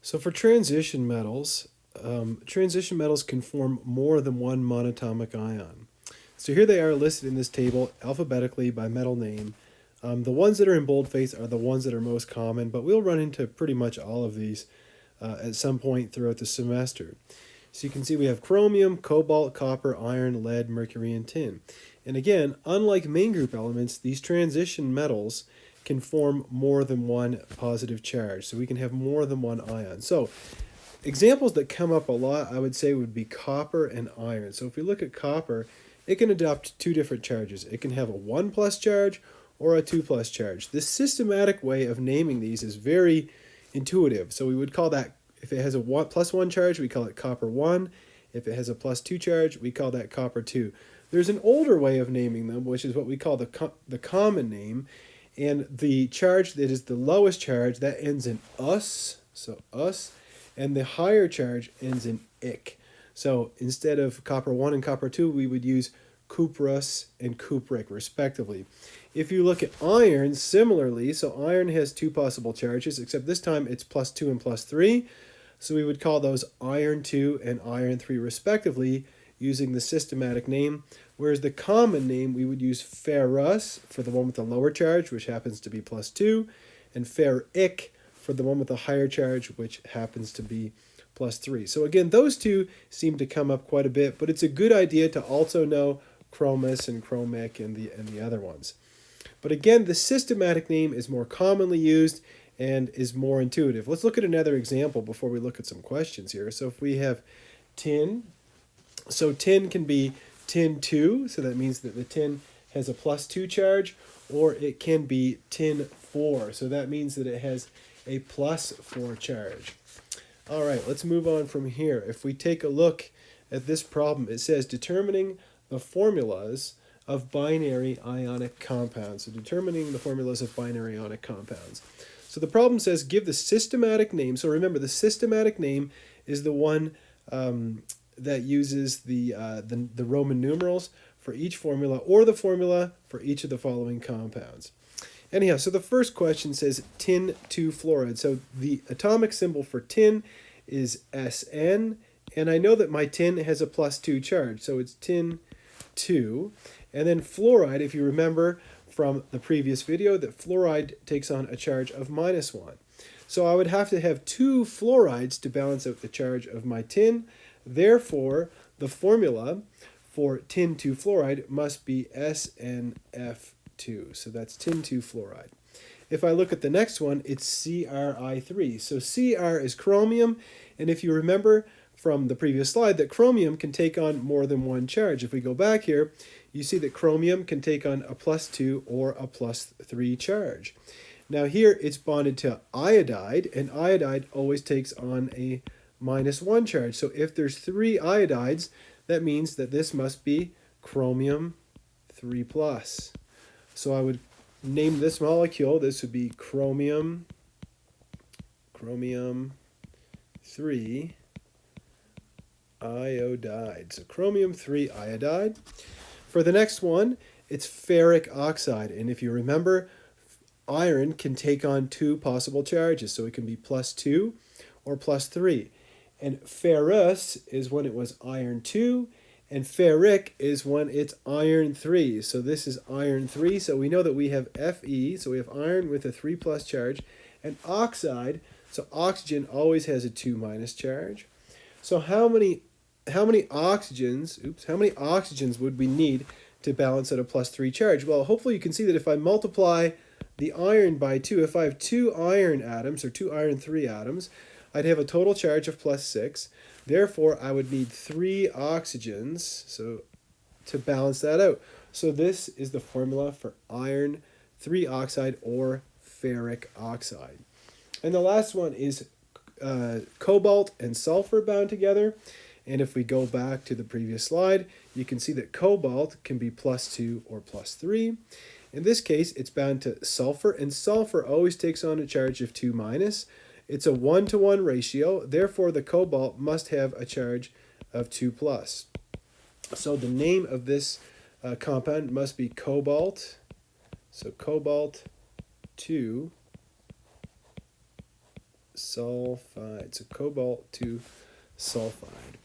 So for transition metals can form more than one monatomic ion. So here they are listed in this table alphabetically by metal name. The ones that are in boldface are the ones that are most common, but we'll run into pretty much all of these at some point throughout the semester. So you can see we have chromium, cobalt, copper, iron, lead, mercury, and tin. And again, unlike main group elements, these transition metals can form more than one positive charge. So we can have more than one ion. So examples that come up a lot, I would say, would be copper and iron. So if we look at copper, it can adopt two different charges. It can have a 1 plus charge or a 2 plus charge. This systematic way of naming these is very intuitive. So we would call that, if it has a plus 1 charge, we call it copper 1. If it has a plus 2 charge, we call that copper 2. There's an older way of naming them, which is what we call the common name. And the charge that is the lowest charge, that ends in us, so us, and the higher charge ends in ic. So instead of copper 1 and copper 2, we would use cuprous and cupric, respectively. If you look at iron, similarly, so iron has two possible charges, except this time it's plus 2 and plus 3. So we would call those iron 2 and iron 3, respectively, using the systematic name, whereas the common name, we would use ferrous for the one with the lower charge, which happens to be plus 2, and ferric for the one with the higher charge, which happens to be plus 3. So again, those two seem to come up quite a bit, but it's a good idea to also know chromous and chromic and the other ones. But again, the systematic name is more commonly used and is more intuitive. Let's look at another example before we look at some questions here. So if we have tin, so tin can be tin 2, so that means that the tin has a plus 2 charge, or it can be tin 4, so that means that it has a plus 4 charge. All right, let's move on from here. If we take a look at this problem, it says determining the formulas of binary ionic compounds. So determining the formulas of binary ionic compounds. So the problem says give the systematic name. So remember, the systematic name is the one that uses the Roman numerals for each formula, or the formula for each of the following compounds. Anyhow, so the first question says tin 2 fluoride. So the atomic symbol for tin is SN, and I know that my tin has a plus 2 charge, so it's tin 2. And then fluoride, if you remember from the previous video, that fluoride takes on a charge of minus 1. So I would have to have 2 fluorides to balance out the charge of my tin. Therefore, the formula for tin 2 fluoride must be SNF2. So that's tin 2 fluoride. If I look at the next one, it's Cri3. So Cr is chromium, and if you remember from the previous slide that chromium can take on more than one charge. If we go back here, you see that chromium can take on a plus 2 or a plus 3 charge. Now here it's bonded to iodide, and iodide always takes on a minus 1 charge. So if there's 3 iodides, that means that this must be chromium 3 plus. So I would name this molecule, this would be chromium 3 iodide. So chromium 3 iodide. For the next one, it's ferric oxide. And if you remember, iron can take on 2 possible charges. So it can be plus 2 or plus 3. And ferrous is when it was iron 2, and ferric is when it's iron 3. So this is iron 3. So we know that we have Fe, so we have iron with a 3 plus charge, and oxide, so oxygen always has a 2 minus charge. So how many oxygens would we need to balance out a plus 3 charge? Well, hopefully you can see that if I multiply the iron by 2, if I have 2 iron atoms, or 2 iron 3 atoms, I'd have a total charge of plus 6. Therefore, I would need 3 oxygens to balance that out. So this is the formula for iron 3 oxide, or ferric oxide. And the last one is cobalt and sulfur bound together. And if we go back to the previous slide, you can see that cobalt can be plus 2 or plus 3. In this case, it's bound to sulfur, and sulfur always takes on a charge of 2 minus. It's a 1-to-1 ratio, therefore the cobalt must have a charge of 2 plus. So the name of this compound must be cobalt. So cobalt 2 sulfide. So cobalt 2 sulfide.